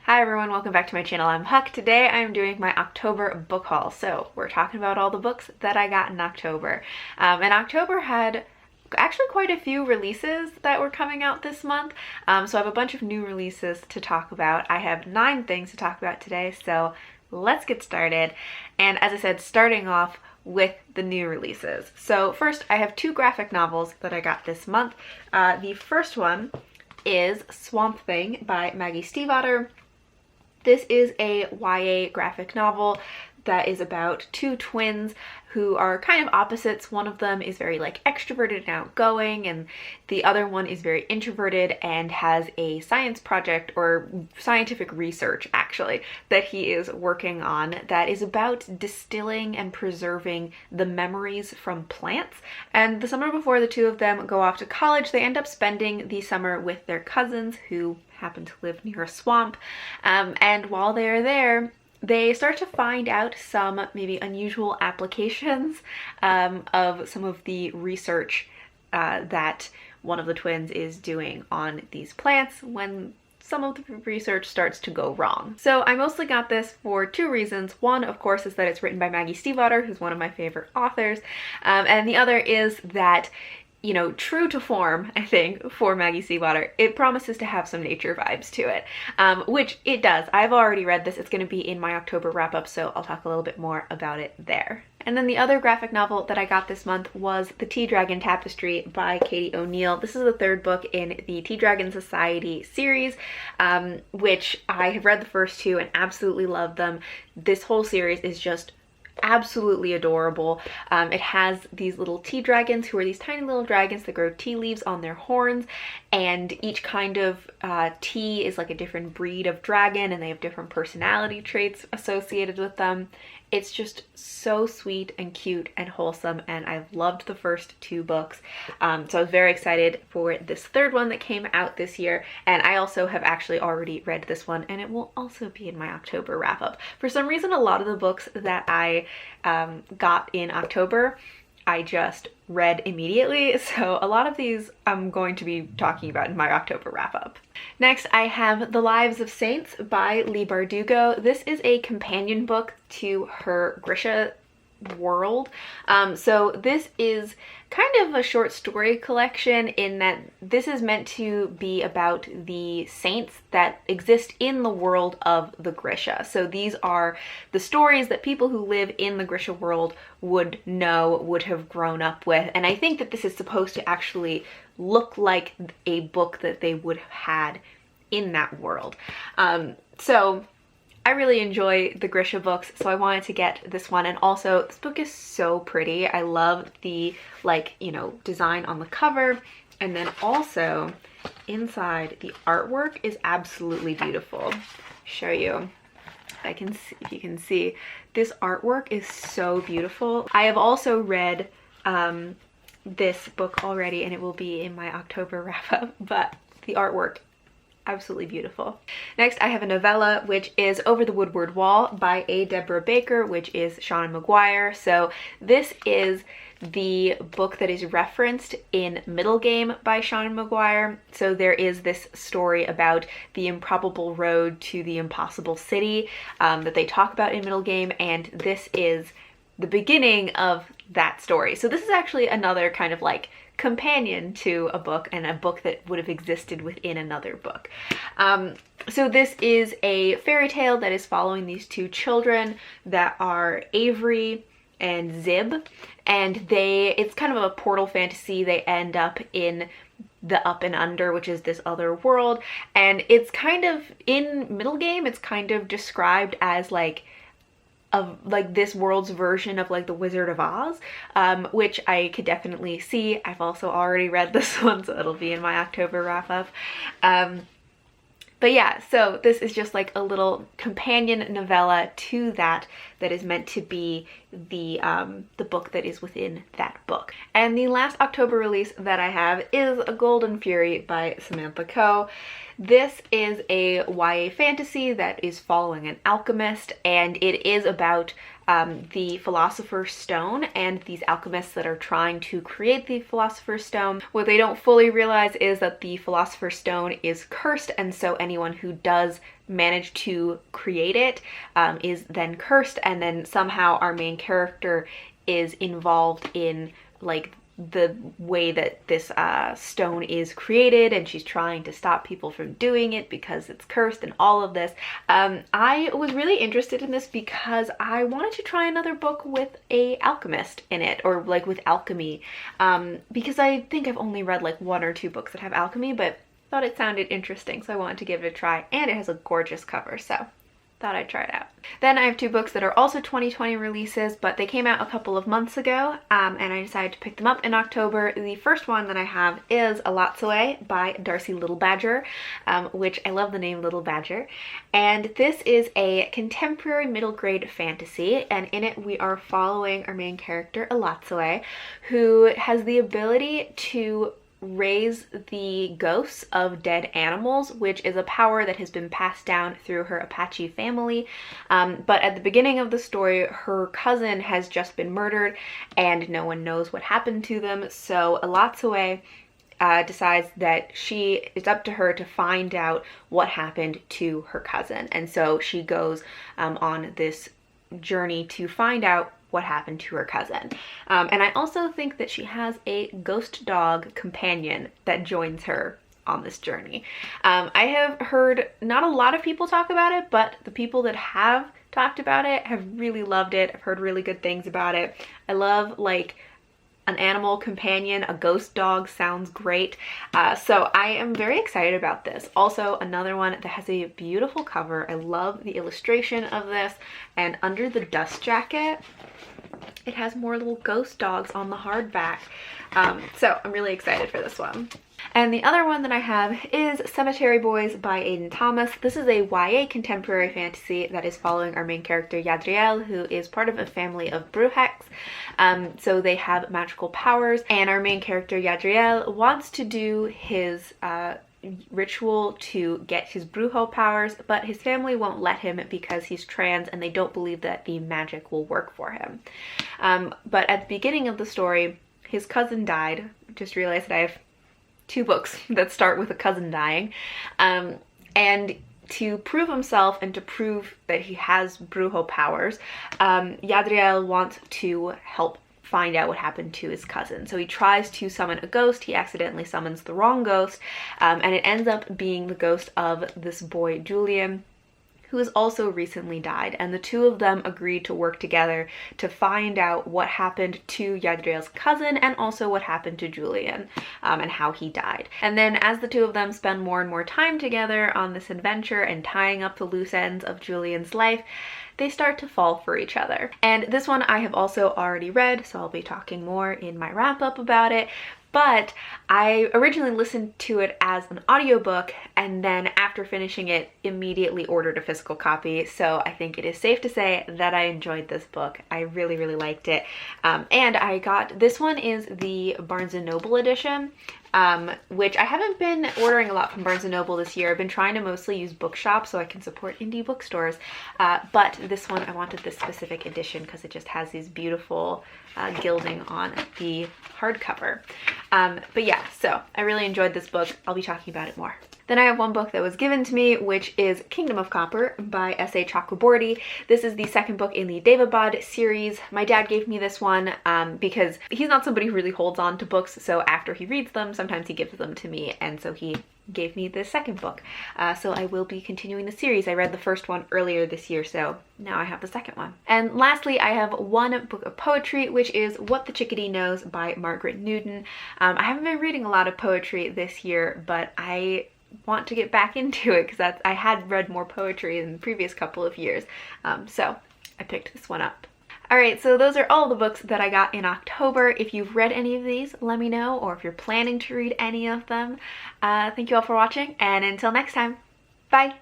Hi everyone, welcome back to my channel. I'm Huck. Today I'm doing my October book haul. So we're talking about all the books that I got in October. And October had actually quite a few releases that were coming out this month. So I have a bunch of new releases to talk about. I have 9 things to talk about today, so let's get started. And as I said, starting off with the new releases. So first, I have 2 graphic novels that I got this month. The first one is Swamp Thing by Maggie Stiefvater. This is a YA graphic novel that is about 2 twins who are kind of opposites. One of them is very extroverted and outgoing, and the other one is very introverted and has a science project, or scientific research actually, that he is working on that is about distilling and preserving the memories from plants. And the summer before the 2 of them go off to college, they end up spending the summer with their cousins who happen to live near a swamp. And while they're there, they start to find out some maybe unusual applications of some of the research that one of the twins is doing on these plants when some of the research starts to go wrong. So I mostly got this for 2 reasons. One, of course, is that it's written by Maggie Stiefvater, who's one of my favorite authors. And the other is that, you know, true to form, I think, for Maggie Stiefvater, it promises to have some nature vibes to it, which it does. I've already read this. It's going to be in my October wrap-up, so I'll talk a little bit more about it there. And then the other graphic novel that I got this month was The Dragon Tapestry by Katie O'Neill. This is the 3rd book in the Tea Dragon Society series, which I have read the first 2 and absolutely love them. This whole series is just absolutely adorable. It has these little tea dragons who are these tiny little dragons that grow tea leaves on their horns, and each kind of tea is like a different breed of dragon, and they have different personality traits associated with them. It's just so sweet and cute and wholesome, and I've loved the first 2 books. So I was very excited for this 3rd one that came out this year, and I also have actually already read this one, and it will also be in my October wrap-up. For some reason, a lot of the books that I got in October, I just read immediately, so a lot of these I'm going to be talking about in my October wrap-up. Next, I have The Lives of Saints by Leigh Bardugo. This is a companion book to her Grisha world. So this is kind of a short story collection in that this is meant to be about the saints that exist in the world of the Grisha. So these are the stories that people who live in the Grisha world would know, would have grown up with. And I think that this is supposed to actually look like a book that they would have had in that world. So I really enjoy the Grisha books, so I wanted to get this one. And also, this book is so pretty. I love the, design on the cover. And then also, inside, the artwork is absolutely beautiful. Show you if you can see. This artwork is so beautiful. I have also read this book already, and it will be in my October wrap-up, but the artwork, absolutely beautiful. Next, I have a novella, which is Over the Woodward Wall by A. Deborah Baker, which is Seanan McGuire. So this is the book that is referenced in Middle Game by Seanan McGuire. So there is this story about the improbable road to the impossible city that they talk about in Middle Game, and this is the beginning of that story. So this is actually another kind of companion to a book, and a book that would have existed within another book. So this is a fairy tale that is following these 2 children that are Avery and Zib, and it's kind of a portal fantasy. They end up in the Up and Under, which is this other world, and it's kind of, in Middle Game, it's kind of described as this world's version of the Wizard of Oz, which I could definitely see. I've also already read this one, so it'll be in my October wrap-up. But yeah, so this is just a little companion novella to that is meant to be the book that is within that book. And the last October release that I have is A Golden Fury by Samantha Coe. This is a YA fantasy that is following an alchemist, and it is about the Philosopher's Stone and these alchemists that are trying to create the Philosopher's Stone. What they don't fully realize is that the Philosopher's Stone is cursed, and so anyone who does managed to create it is then cursed, and then somehow our main character is involved in like the way that this stone is created, and she's trying to stop people from doing it because it's cursed and all of this. I was really interested in this because I wanted to try another book with a alchemist in it, or like with alchemy, because I think I've only read like 1 or 2 books that have alchemy, but thought it sounded interesting, so I wanted to give it a try, and it has a gorgeous cover, so thought I'd try it out. Then I have 2 books that are also 2020 releases, but they came out a couple of months ago, and I decided to pick them up in October. The first one that I have is Alatsue by Darcy Little Badger, which I love the name Little Badger. And this is a contemporary middle grade fantasy, and in it we are following our main character, Alatsue, who has the ability to raise the ghosts of dead animals, which is a power that has been passed down through her Apache family. But at the beginning of the story, her cousin has just been murdered and no one knows what happened to them. So Alatsue decides that it's up to her to find out what happened to her cousin. And so she goes on this journey to find out what happened to her cousin. And I also think that she has a ghost dog companion that joins her on this journey. I have heard not a lot of people talk about it, but the people that have talked about it have really loved it. I've heard really good things about it. I love like an animal companion. A ghost dog sounds great. So I am very excited about this. Also, another one that has a beautiful cover. I love the illustration of this, and under the dust jacket it has more little ghost dogs on the hardback. So I'm really excited for this one. And the other one that I have is Cemetery Boys by Aidan Thomas. This is a YA contemporary fantasy that is following our main character Yadriel, who is part of a family of Brujex. So they have magical powers, and our main character Yadriel wants to do his ritual to get his brujo powers, but his family won't let him because he's trans and they don't believe that the magic will work for him. But at the beginning of the story, his cousin died. Just realized that I have 2 books that start with a cousin dying. And to prove himself and to prove that he has brujo powers, Yadriel wants to help find out what happened to his cousin. So he tries to summon a ghost. He accidentally summons the wrong ghost, and it ends up being the ghost of this boy Julian, who has also recently died, and the 2 of them agreed to work together to find out what happened to Yadriel's cousin and also what happened to Julian, and how he died. And then as the 2 of them spend more and more time together on this adventure and tying up the loose ends of Julian's life, they start to fall for each other. And this one I have also already read, so I'll be talking more in my wrap-up about it. But I originally listened to it as an audiobook, and then after finishing it, immediately ordered a physical copy. So I think it is safe to say that I enjoyed this book. I really, really liked it. And I got, this one is the Barnes & Noble edition, which I haven't been ordering a lot from Barnes & Noble this year. I've been trying to mostly use Bookshop so I can support indie bookstores. But this one, I wanted this specific edition because it just has these beautiful gilding on the hardcover. But yeah, so I really enjoyed this book. I'll be talking about it more. Then I have one book that was given to me, which is Kingdom of Copper by S.A. Chakraborty. This is the 2nd book in the Devabad series. My dad gave me this one because he's not somebody who really holds on to books, so after he reads them, sometimes he gives them to me, and so he gave me the 2nd book. So I will be continuing the series. I read the first one earlier this year, so now I have the 2nd one. And lastly, I have one book of poetry, which is What the Chickadee Knows by Margaret Newton. I haven't been reading a lot of poetry this year, but I want to get back into it because I had read more poetry in the previous couple of years. So I picked this one up. Alright, so those are all the books that I got in October. If you've read any of these, let me know, or if you're planning to read any of them. Thank you all for watching, and until next time, bye!